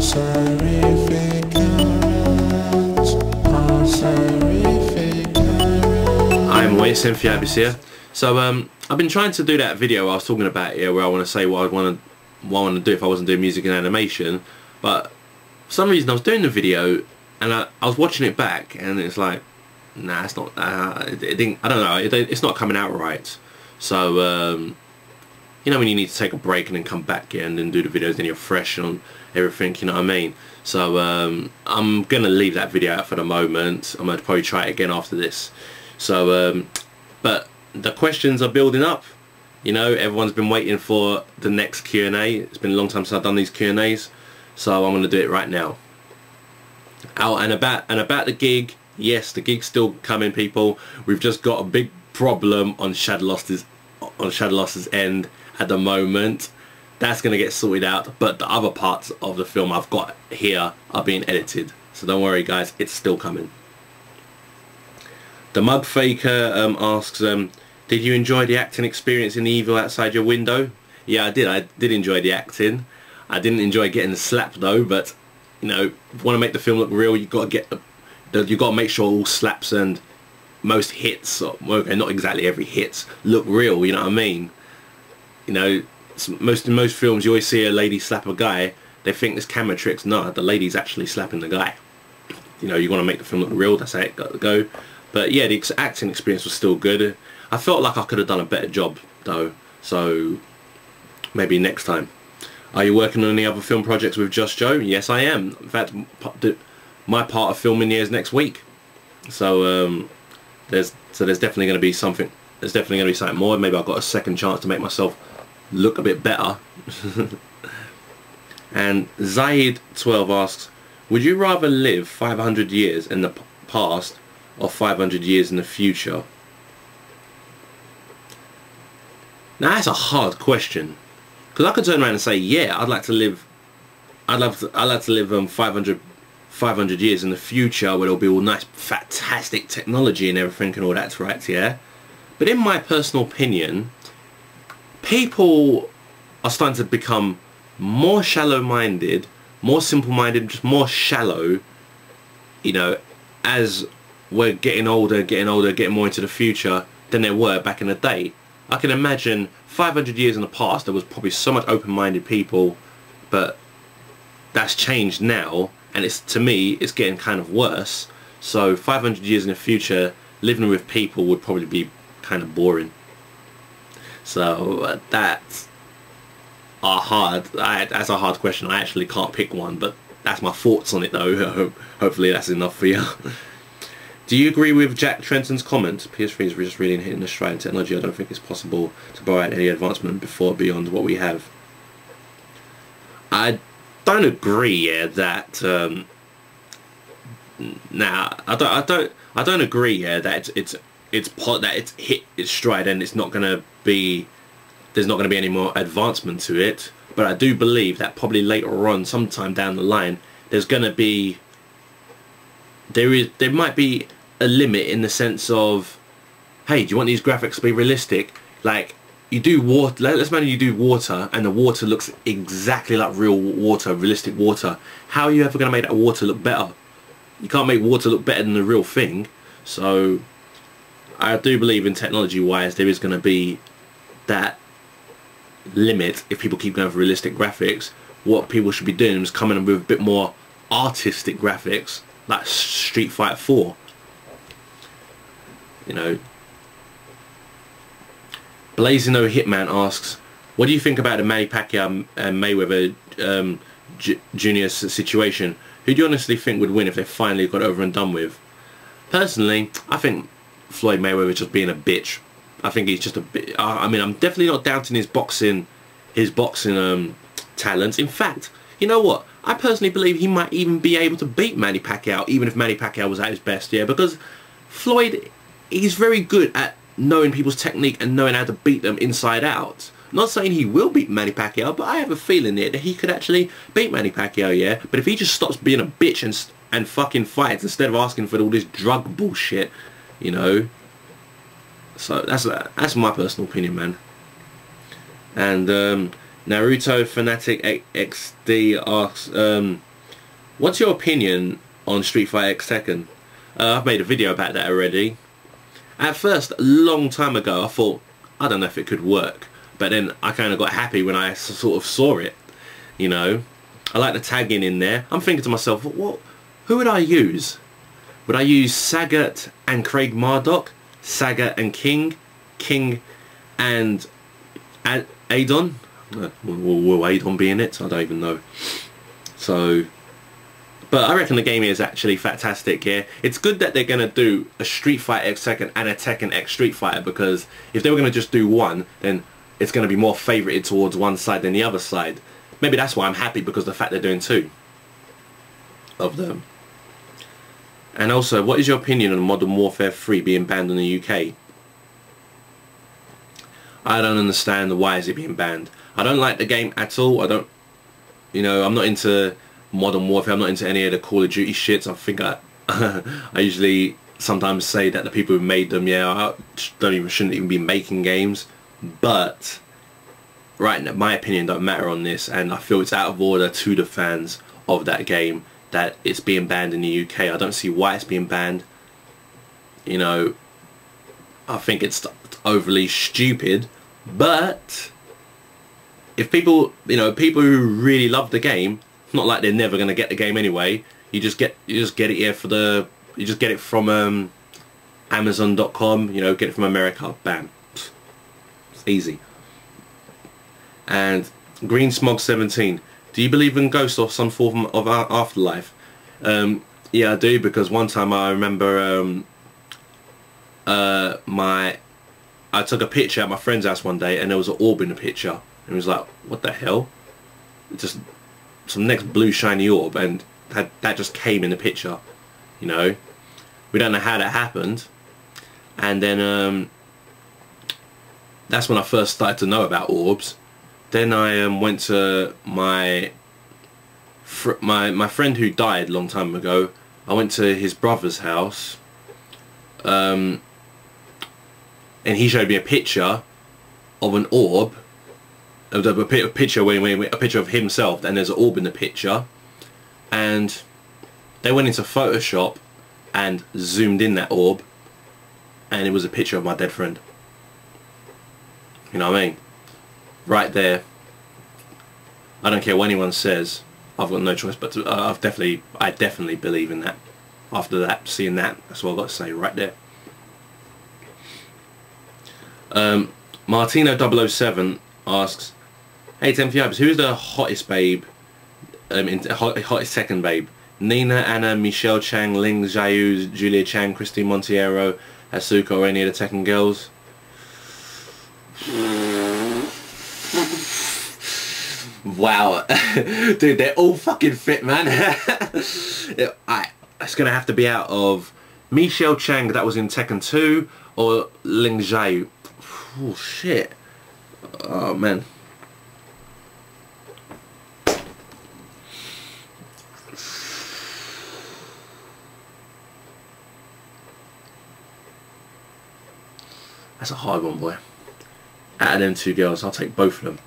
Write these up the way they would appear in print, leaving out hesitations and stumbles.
I'm TEMPHUiBIS here. So I've been trying to do that video I was talking about here, where I want to say what I want to do if I wasn't doing music and animation. But for some reason I was doing the video and I was watching it back, and it's like, nah, it's not. It didn't. I don't know. It's not coming out right. So you know, when you need to take a break and then come back and then do the videos, then you're fresh on everything. You know what I mean? So I'm gonna leave that video out for the moment. I'm gonna probably try it again after this. So but the questions are building up. You know, everyone's been waiting for the next Q&A. It's been a long time since I've done these Q&As, so I'm going to do it right now. About the gig. Yes, the gig's still coming, people. We've just got a big problem on Shadowlost's end at the moment. That's going to get sorted out, but the other parts of the film I've got here are being edited, so don't worry guys, it's still coming. TheMugfaker asks, did you enjoy the acting experience in The Evil Outside Your Window? Yeah, I did. I did enjoy the acting. I didn't enjoy getting slapped though, but you know, if you want to make the film look real, you got to make sure all slaps and most hits, well, okay, not exactly every hits, look real. You know what I mean? You know, in most films you always see a lady slap a guy. They think it's camera tricks. No, the lady's actually slapping the guy. You know, you want to make the film look real. That's how it got to go. But yeah, the acting experience was still good. I felt like I could have done a better job though, so maybe next time. Are you working on any other film projects with JustJoe? Yes, I am. In fact, my part of filming here is next week. So there's definitely going to be something. There's definitely going to be something more. Maybe I've got a second chance to make myself look a bit better. And Zahid12 asks, would you rather live 500 years in the past or 500 years in the future? Now that's a hard question, because I could turn around and say, yeah, I'd like to live 500 years in the future, where there'll be all nice fantastic technology and everything and all that's right, yeah. But in my personal opinion, people are starting to become more shallow-minded, more simple-minded, just more shallow, you know, as we're getting older, getting more into the future than there were back in the day. I can imagine 500 years in the past there was probably so much open-minded people, but that's changed now, and to me it's getting kind of worse. So 500 years in the future, living with people would probably be kind of boring. So that's a hard question. I actually can't pick one, but that's my thoughts on it though. Hopefully that's enough for you. Do you agree with Jack Tretton's comment? PS3 is just really hitting the stride in technology. I don't think it's possible to borrow out any advancement before beyond what we have. I don't agree. Yeah, that. Nah, I don't agree. Yeah, that it's hit its stride and it's not gonna be. There's not gonna be any more advancement to it. But I do believe that probably later on, sometime down the line, there's gonna be. There might be a limit in the sense of, hey, do you want these graphics to be realistic? Like, you do water, let's imagine you do water and the water looks exactly like real water, realistic water. How are you ever going to make that water look better? You can't make water look better than the real thing. So I do believe in technology wise there is going to be that limit. If people keep going for realistic graphics, what people should be doing is coming up with a bit more artistic graphics, like Street Fighter 4. You know, Blazing No Hitman asks, what do you think about the Manny Pacquiao and Mayweather Jr.'s situation? Who do you honestly think would win if they finally got over and done with? Personally, I think Floyd Mayweather just being a bitch. I think he's just a bit. I mean, I'm definitely not doubting his boxing talents. In fact, you know what? I personally believe he might even be able to beat Manny Pacquiao, even if Manny Pacquiao was at his best, yeah, because Floyd, he's very good at knowing people's technique and knowing how to beat them inside out. Not saying he will beat Manny Pacquiao, but I have a feeling there that he could actually beat Manny Pacquiao, yeah. But if he just stops being a bitch and fucking fights instead of asking for all this drug bullshit, you know. So that's my personal opinion, man. And NarutoFanaticXD asks, What's your opinion on Street Fighter X Tekken? I've made a video about that already. At first, a long time ago, I thought, I don't know if it could work. But then I kind of got happy when I sort of saw it. You know, I like the tagging in there. I'm thinking to myself, who would I use? Would I use Sagat and Craig Marduk? Sagat and King? King and Adon? Will Adon be in it? I don't even know. So, but I reckon the game is actually fantastic here. It's good that they're going to do a Street Fighter X Tekken and a Tekken X Street Fighter, because if they were going to just do one, then it's going to be more favorited towards one side than the other side. Maybe that's why I'm happy, because of the fact they're doing two of them. And also, what is your opinion on Modern Warfare 3 being banned in the UK? I don't understand why is it being banned. I don't like the game at all. I don't, you know, I'm not into Modern Warfare. I'm not into any of the Call of Duty shits. I think I usually sometimes say that the people who made them, yeah, shouldn't even be making games. But right now, my opinion don't matter on this, and I feel it's out of order to the fans of that game that it's being banned in the UK. I don't see why it's being banned. You know, I think it's overly stupid. But if people, you know, people who really love the game, not like they're never gonna get the game anyway. You just get it here for the, you just get it from Amazon.com. You know, get it from America. Bam. It's easy. And Green Smog 17. Do you believe in ghosts or some form of afterlife? Yeah, I do, because one time I remember I took a picture at my friend's house one day, and there was an orb in the picture, and it was like, what the hell? Just some next blue shiny orb, and that just came in the picture. You know, we don't know how that happened, and then that's when I first started to know about orbs. Then I went to my friend who died a long time ago. I went to his brother's house, and he showed me a picture of an orb, a picture of himself, and there's an orb in the picture, and they went into Photoshop and zoomed in that orb, and it was a picture of my dead friend. You know what I mean? Right there. I don't care what anyone says. I've got no choice but to. I definitely believe in that. After that, seeing that, that's what I've got to say right there. Martino007 asks, "Hey TEMPHUiBIS, who's the hottest babe? Hottest second babe? Nina, Anna, Michelle Chang, Ling Xiaoyu, Julia Chang, Christine Monteiro, Asuka, or any of the Tekken girls?" Wow. Dude, they're all fucking fit, man. It's gonna have to be out of Michelle Chang, that was in Tekken 2, or Ling Xiaoyu. Oh shit. Oh man. That's a hard one, boy. Out of them two girls, I'll take both of them.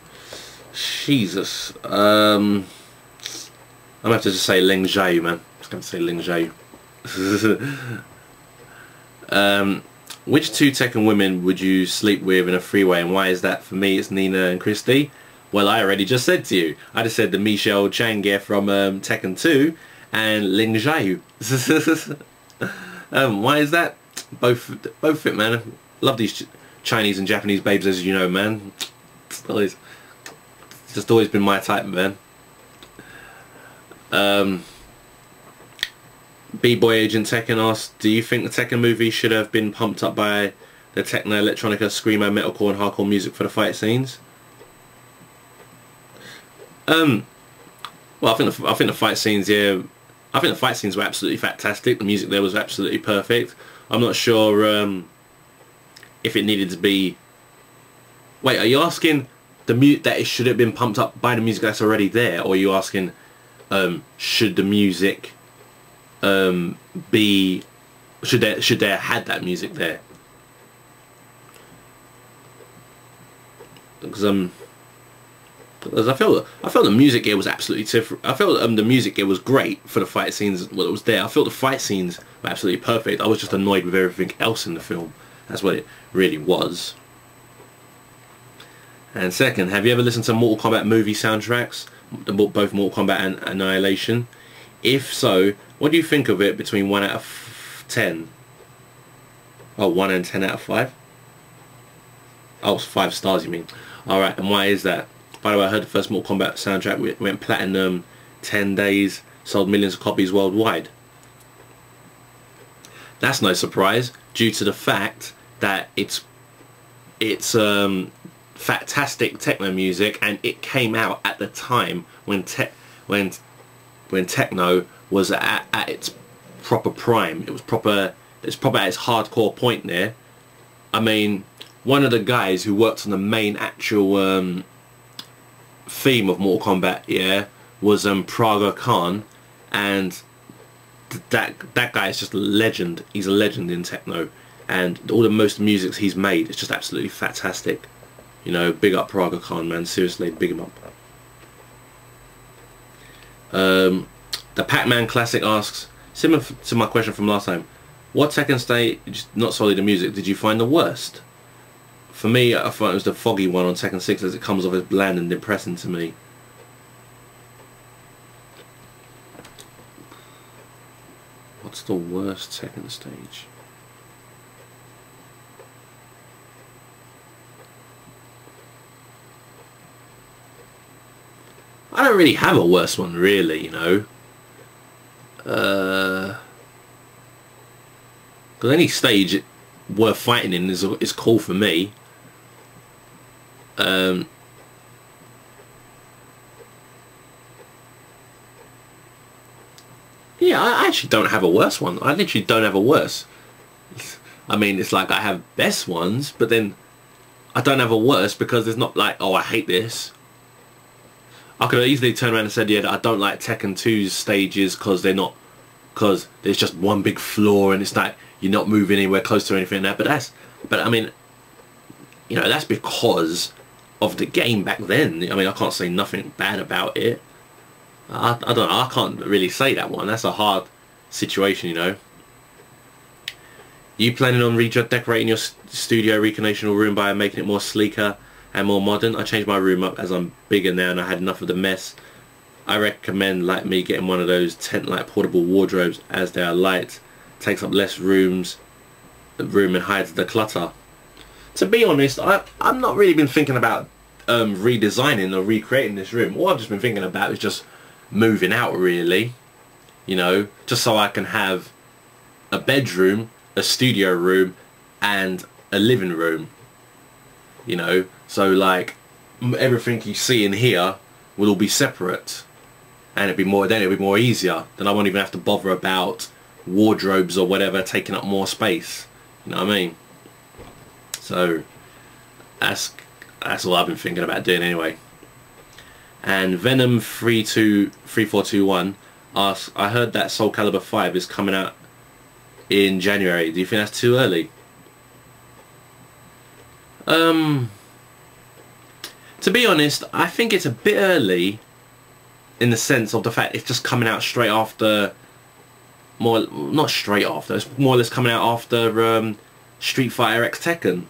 Jesus. I'm gonna have to just say Ling Xiaoyu, man. I'm just gonna say Ling Xiaoyu. Which two Tekken women would you sleep with in a three-way, and why is that? For me, it's Nina and Christy. Well, I already just said to you. I just said the Michelle Chang gear from Tekken 2 and Ling Xiaoyu. Why is that? Both fit, man. Love these Chinese and Japanese babes, as you know, man. It's just always been my type, man. B-Boy Agent Tekken asks, do you think the Tekken movie should have been pumped up by the techno, electronica, screamo, metalcore and hardcore music for the fight scenes? Well, I think the fight scenes, yeah, I think the fight scenes were absolutely fantastic. The music there was absolutely perfect. I'm not sure if it needed to be... Wait, are you asking that it should have been pumped up by the music that's already there, or are you asking should the music should they have had that music there? Because Because I felt the music here was absolutely different. I felt the music here was great for the fight scenes. Well, it was there. I felt the fight scenes were absolutely perfect. I was just annoyed with everything else in the film. That's what it really was. And second, have you ever listened to Mortal Kombat movie soundtracks? Both Mortal Kombat and Annihilation? If so, what do you think of it between 1 out of 10? Oh, 1 and 10 out of 5? Oh, it's 5 stars you mean. Alright, and why is that? By the way, I heard the first Mortal Kombat soundtrack went platinum 10 days, sold millions of copies worldwide. That's no surprise, due to the fact that it's fantastic techno music, and it came out at the time when techno was at its proper prime. It's proper at its hardcore point there. I mean, one of the guys who worked on the main actual theme of Mortal Kombat, yeah, was Praga Khan, and that guy is just a legend. He's a legend in techno, and all the most music he's made is just absolutely fantastic. You know, big up Praga Khan, man. Seriously, big him up. The Pac-Man Classic asks, similar to my question from last time, what Tekken stage, not solely the music, did you find the worst? For me, I thought it was the foggy one on Tekken 6, as it comes off as bland and depressing to me. What's the worst Tekken stage? I don't really have a worse one, really, you know. Because any stage worth fighting in is cool for me. Yeah, I actually don't have a worse one. I literally don't have a worse. I mean, it's like I have best ones, but then I don't have a worse because there's not like, oh, I hate this. I could have easily turned around and said, yeah, that I don't like Tekken 2's stages because they're not, because there's just one big floor and it's like you're not moving anywhere close to anything like that. But I mean, you know, that's because of the game back then. I mean, I can't say nothing bad about it. I don't know, I can't really say that one. That's a hard situation, you know. You planning on redecorating your studio recreational room by making it more sleeker and more modern? I changed my room up as I'm bigger now and I had enough of the mess. I recommend, like me, getting one of those tent-like portable wardrobes as they are light, takes up less room and hides the clutter. To be honest, I've not really been thinking about redesigning or recreating this room. All I've just been thinking about is just moving out, really, you know, just so I can have a bedroom, a studio room and a living room, you know, so like everything you see in here will all be separate, and it'll be more easier. Then I won't even have to bother about wardrobes or whatever taking up more space, you know what I mean? So that's all I've been thinking about doing anyway. And Venom 3421 asks, I heard that Soul Calibur 5 is coming out in January. Do you think that's too early? To be honest, I think it's a bit early in the sense of the fact it's just coming out straight after, not straight after, it's more or less coming out after Street Fighter X Tekken.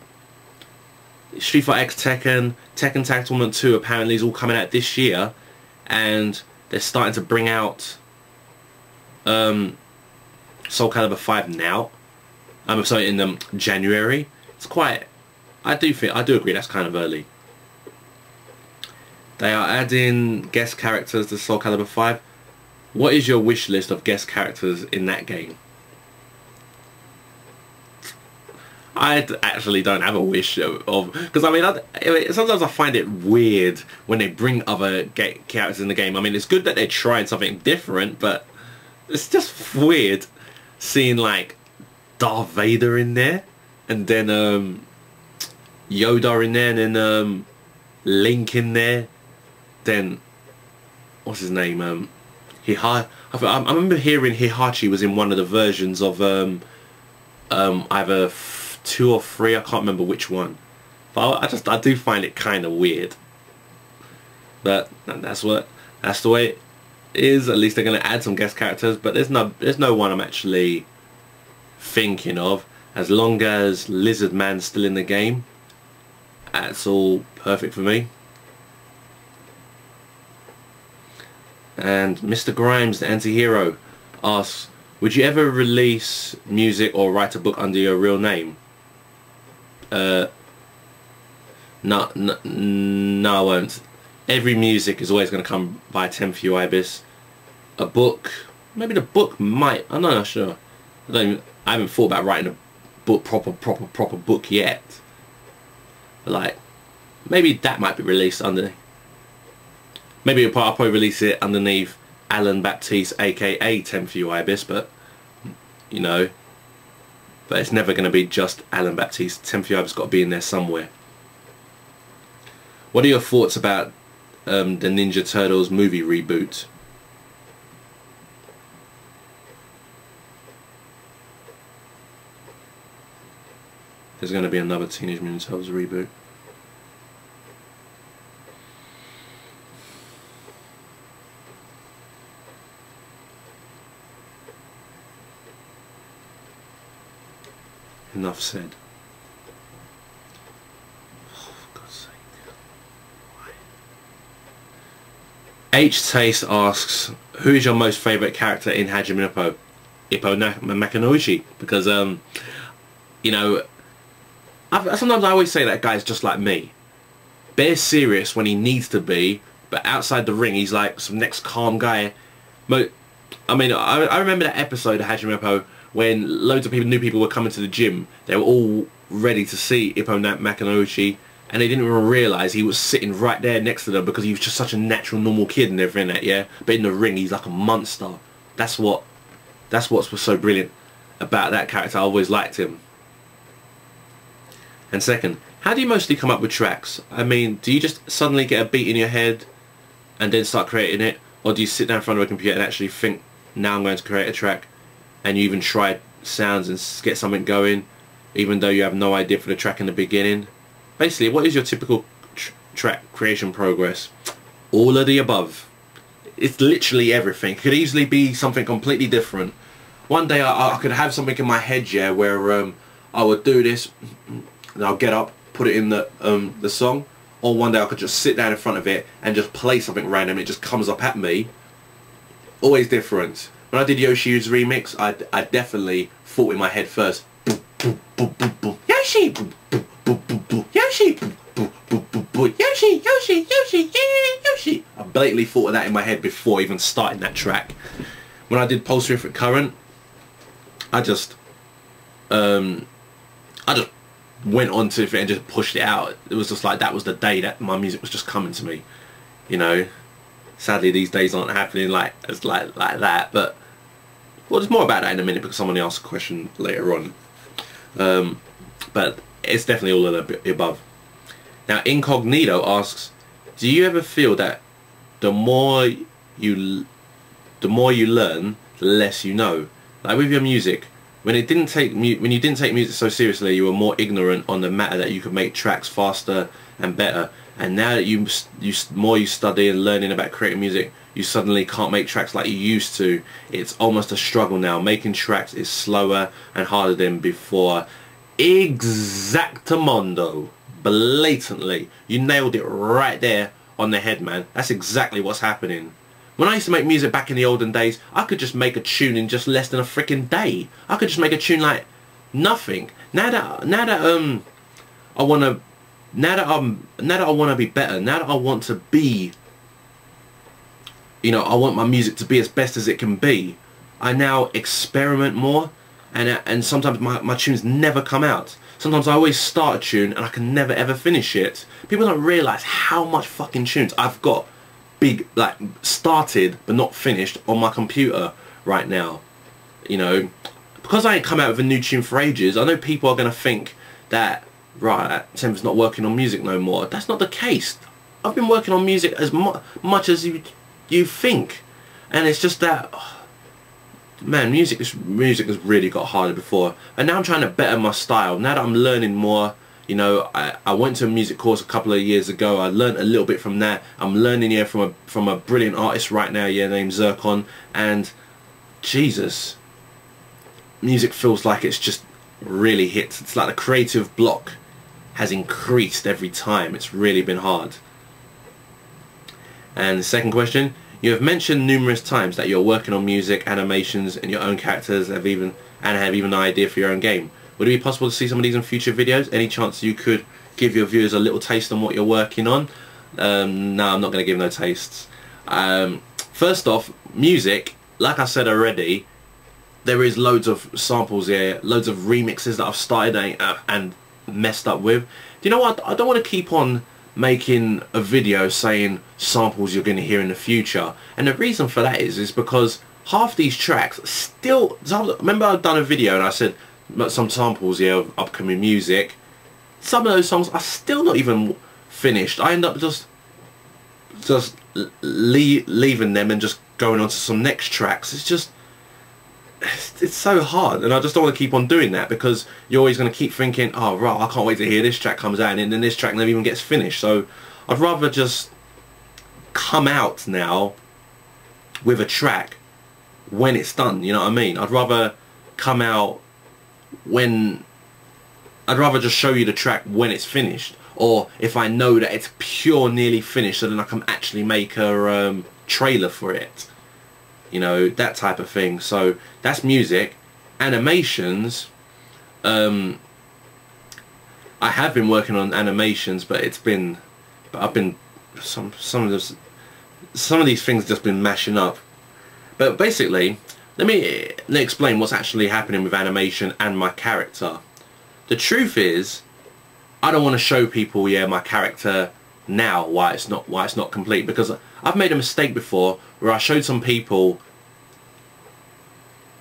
Street Fighter X Tekken, Tekken Tag Tournament 2 apparently is all coming out this year, and they're starting to bring out Soul Calibur 5 now. I'm sorry, in January. It's quite, I do agree that's kind of early. They are adding guest characters to Soul Calibur 5. What is your wish list of guest characters in that game? I actually don't have a wish of, because I mean, sometimes I find it weird when they bring other characters in the game. I mean, it's good that they're trying something different, but it's just weird seeing like Darth Vader in there, and then Yoda in there, and then Link in there, then what's his name? I remember hearing Heihachi was in one of the versions of either 2 or 3, I can't remember which one, but I do find it kind of weird. but that's the way it is. At least they're going to add some guest characters, but there's no one I'm actually thinking of. As long as Lizard Man's still in the game, that's all perfect for me. And Mr. Grimes, the anti-hero, asks, would you ever release music or write a book under your real name? No, I won't. Every music is always going to come by TEMPHUiBIS. A book, maybe the book might, I'm not sure. I haven't thought about writing a book, proper book yet. But like, maybe that might be released under, maybe I'll probably release it underneath Alan Baptiste, aka TEMPHUiBIS, but you know, but it's never going to be just Alan Baptiste. TEMPHUiBIS got to be in there somewhere. What are your thoughts about the Ninja Turtles movie reboot? There's going to be another Teenage Mutant Turtles reboot. Enough said. Oh, for God's sake. Why? H Taste asks, who is your most favourite character in Hajime Ippo? Makanouchi, because you know, sometimes I always say that guy's just like me. Bare serious when he needs to be, but outside the ring he's like some next calm guy. I mean, I remember that episode of Hajime Ippo when loads of new people were coming to the gym. They were all ready to see Ippo Makanouchi, and they didn't even realise he was sitting right there next to them because he was just such a natural, normal kid and everything that, yeah. But in the ring, he's like a monster. That's what's so brilliant about that character. I always liked him. And second, how do you mostly come up with tracks? I mean, do you just suddenly get a beat in your head and then start creating it? Or do you sit down in front of a computer and actually think, now I'm going to create a track? And you even try sounds and get something going, even though you have no idea for the track in the beginning. Basically, what is your typical track creation progress? All of the above. It's literally everything. It could easily be something completely different. One day I could have something in my head, yeah, where I would do this, and I'll get up, put it in the song. Or one day I could just sit down in front of it and just play something random. It just comes up at me. Always different. When I did Yoshi's remix, I definitely thought in my head first, Yoshi, Yoshi, Yoshi, Yoshi, Yoshi, Yoshi. I blatantly thought of that in my head before even starting that track. When I did Pulsarific Current, I just went onto it and just pushed it out. It was just like that was the day that my music was just coming to me, you know. Sadly, these days aren't happening like that, but well, there's more about that in a minute because someone asked a question later on. But it's definitely all of the above. Now, Incognito asks, do you ever feel that the more you learn, the less you know? Like with your music, when you didn't take music so seriously, you were more ignorant on the matter that you could make tracks faster and better. And now that more you study and learning about creating music, you suddenly can't make tracks like you used to. It's almost a struggle now. Making tracks is slower and harder than before. Exactamundo. Blatantly. You nailed it right there on the head, man. That's exactly what's happening. When I used to make music back in the olden days, I could just make a tune in just less than a freaking day. I could just make a tune like nothing. Now that I want to be better, now that I want to be, you know, I want my music to be as best as it can be, I now experiment more, and sometimes my tunes never come out. Sometimes I always start a tune and I can never ever finish it. People don't realise how much fucking tunes I've got like started but not finished on my computer right now. You know, because I ain't come out with a new tune for ages, I know people are going to think that, right, Tim's not working on music no more. That's not the case. I've been working on music as much as you think, and it's just that, oh, man, music has really got harder before, and now I'm trying to better my style. Now that I'm learning more, You know, I went to a music course a couple of years ago. I learned a little bit from that. I'm learning here from a brilliant artist right now, yeah, named Zircon. And Jesus, music feels like it's just really hit. It's like the creative block has increased every time. It's really been hard. And the second question, you have mentioned numerous times that you're working on music, animations, and your own characters have even an idea for your own game. Would it be possible to see some of these in future videos? Any chance you could give your viewers a little taste on what you're working on? No, I'm not going to give no tastes. First off, music, like I said already, there is loads of samples here, loads of remixes that I've started and messed up with. Do you know what? I don't want to keep on making a video saying samples you're going to hear in the future. And the reason for that is because half these tracks still... Remember I've done a video and I said some samples here of upcoming music. Some of those songs are still not even finished. I end up just leaving them and just going on to some next tracks. It's so hard, and I just don't want to keep on doing that, because you're always going to keep thinking, oh right, I can't wait to hear this track comes out, and then this track never even gets finished. So I'd rather just come out now with a track when it's done, you know what I mean? I'd rather come out I'd rather just show you the track when it's finished, or if I know that it's nearly finished, so then I can actually make a trailer for it, you know, that type of thing. So that's music. Animations, I have been working on animations, but I've been some of these things just been mashing up. But basically, let me explain what's actually happening with animation and my character. The truth is, I don't want to show people, yeah, my character now, why it's not complete, because I've made a mistake before where I showed some people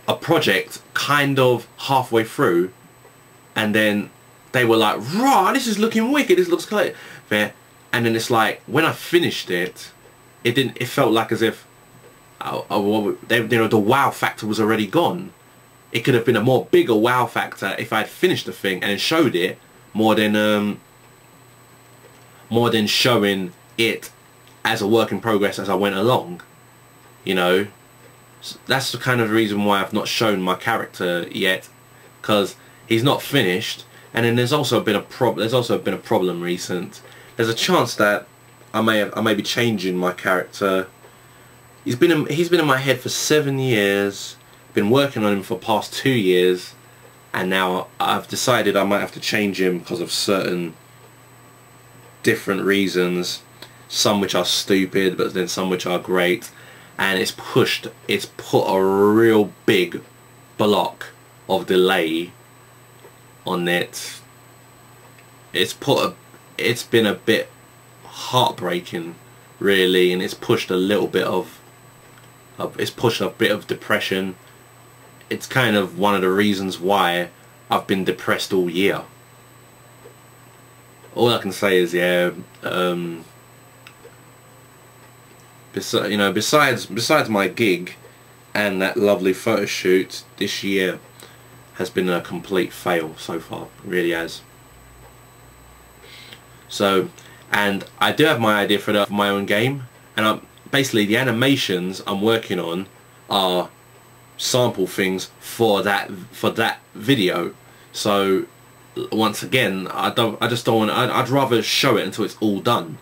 a project kind of halfway through, and then they were like, "Rah, this is looking wicked. This looks clear." And then it's like, when I finished it, it felt like as if the wow factor was already gone. It could have been a more bigger wow factor if I had finished the thing and showed it more than showing it as a work in progress as I went along. You know, so that's the kind of reason why I've not shown my character yet, because he's not finished. And then there's also been a problem recent. There's a chance that I may be changing my character. He's been in my head for 7 years. Been working on him for the past 2 years, and now I've decided I might have to change him because of certain different reasons, some which are stupid, but then some which are great. And it's put a real big block of delay on it. It's been a bit heartbreaking, really, and it's pushed a little bit of depression. It's kind of one of the reasons why I've been depressed all year. All I can say is, yeah, besides my gig and that lovely photo shoot, this year has been a complete fail so far. It really has. So, and I do have my idea for my own game, and basically the animations I'm working on are sample things for that video. So once again, I'd rather show it until it's all done.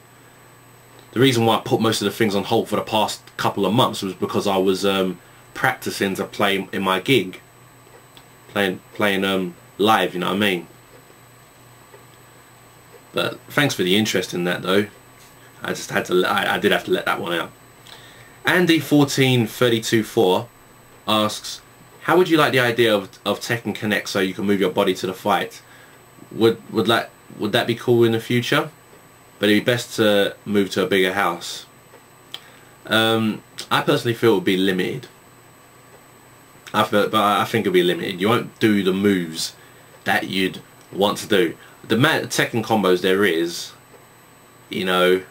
The reason why I put most of the things on hold for the past couple of months was because I was practicing to play in my gig, playing live, you know what I mean. But thanks for the interest in that, though. I did have to let that one out. Andy14324 asks, how would you like the idea of Tekken Connect so you can move your body to the fight? Would that be cool in the future? But it'd be best to move to a bigger house. I personally feel it would be limited. But I think it'll be limited. You won't do the moves that you'd want to do. The Tekken combos there is, you know,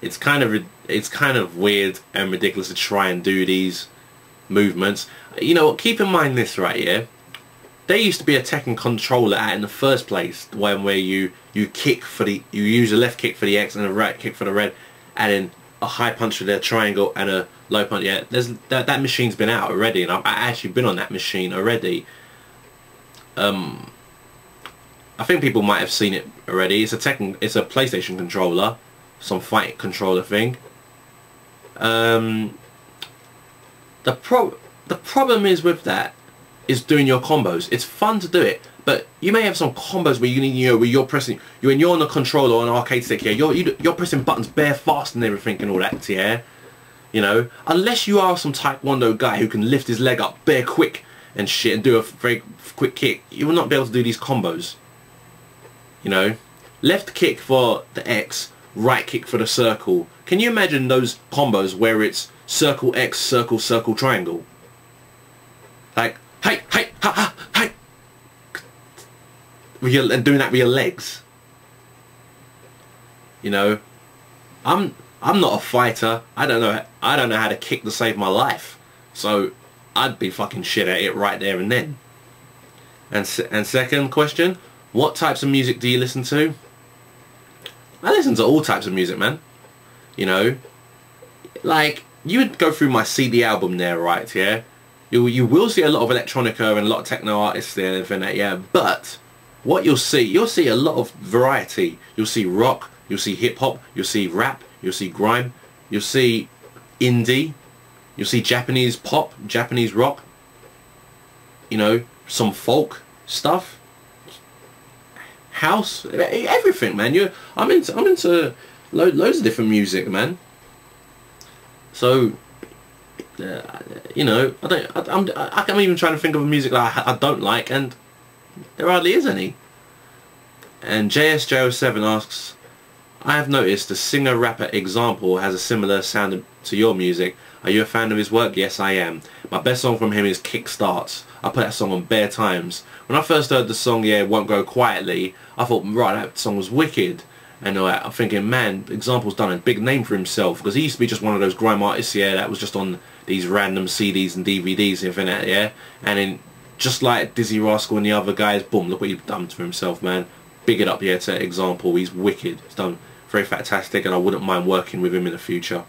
it's kind of weird and ridiculous to try and do these movements. You know what, keep in mind this right here. there used to be a Tekken controller out in the first place, one where you kick for the, you use a left kick for the X and a right kick for the red, and then a high punch for the triangle and a low punch. Yeah, there's that machine's been out already, and I've actually been on that machine already. I think people might have seen it already. It's a PlayStation controller, some fight controller thing. The problem is with that is doing your combos. It's fun to do it, but you may have some combos where you need, you know, where you're pressing, when you're on a controller or an arcade stick, yeah, you're pressing buttons bare fast and everything and all that, yeah. You know, unless you are some taekwondo guy who can lift his leg up bare quick and shit and do a very quick kick, you will not be able to do these combos. You know, left kick for the X, right kick for the circle. Can you imagine those combos where it's circle X, circle, circle, triangle? Like, hey, hey, ha, ha, hey, and doing that with your legs. You know, I'm not a fighter. I don't know how to kick to save my life. So I'd be fucking shit at it right there and then. And second question, what types of music do you listen to? I listen to all types of music, man. You know, like, you would go through my CD album there, right, yeah? You will see a lot of electronica and a lot of techno artists there and everything like that, yeah. But what you'll see a lot of variety. You'll see rock, you'll see hip hop, you'll see rap, you'll see grime, you'll see indie, you'll see Japanese pop, Japanese rock, you know, some folk stuff, house, everything, man. I'm into loads of different music, man. So you know, I'm even trying to think of a music that I don't like, and there hardly is any. And JustJoe7 asks, I have noticed the singer-rapper Example has a similar sound to your music. Are you a fan of his work? Yes, I am. My best song from him is Kickstarts. I put that song on bare times. When I first heard the song, yeah, Won't Go Quietly, I thought, right, that song was wicked. And I'm thinking, man, Example's done a big name for himself, because he used to be just one of those grime artists, yeah, that was just on these random CDs and DVDs and everything, yeah. And then, just like Dizzy Rascal and the other guys, boom, look what he's done for himself, man. Big it up, yeah, to Example. He's wicked. He's done very fantastic, and I wouldn't mind working with him in the future.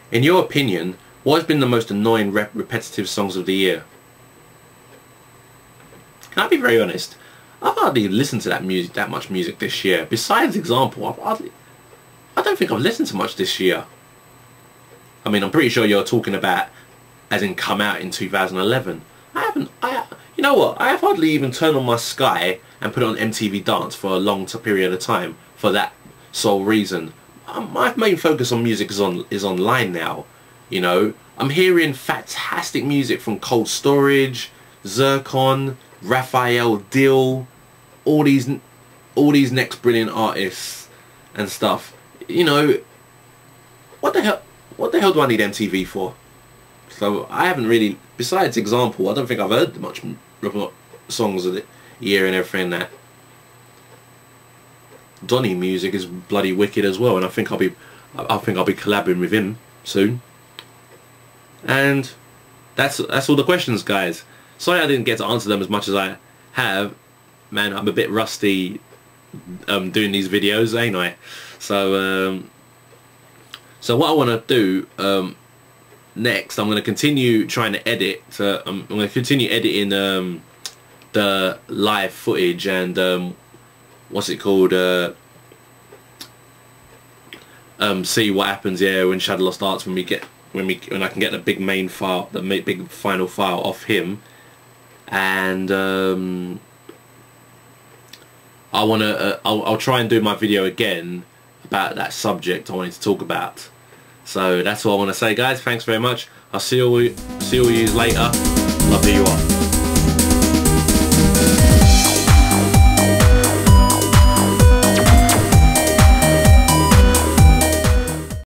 In your opinion, what has been the most annoying repetitive songs of the year? Can I be very honest? I've hardly listened to that much music this year. Besides Example, I don't think I've listened to much this year. I mean, I'm pretty sure you're talking about as in come out in 2011. You know what? I have hardly even turned on my Sky and put it on MTV Dance for a long period of time for that sole reason. My main focus on music is online now. You know, I'm hearing fantastic music from Cold Storage, Zircon, Raphael Dill, all these next brilliant artists and stuff. You know, what the hell do I need MTV for? So I haven't really, besides Example, I don't think I've heard much songs of the year and everything. That Donny music is bloody wicked as well, and I think I'll be collabing with him soon. And that's all the questions, guys. Sorry I didn't get to answer them as much as I have. Man, I'm a bit rusty doing these videos, ain't I? So so what I want to do next, I'm going to continue trying to edit. I'm going to continue editing the live footage and what's it called? See what happens here when Shadowlaw starts, when I can get the big main file, the big final file off him, and I'll try and do my video again about that subject I wanted to talk about. So that's all I want to say, guys. Thanks very much. I'll see all you later. Love you all.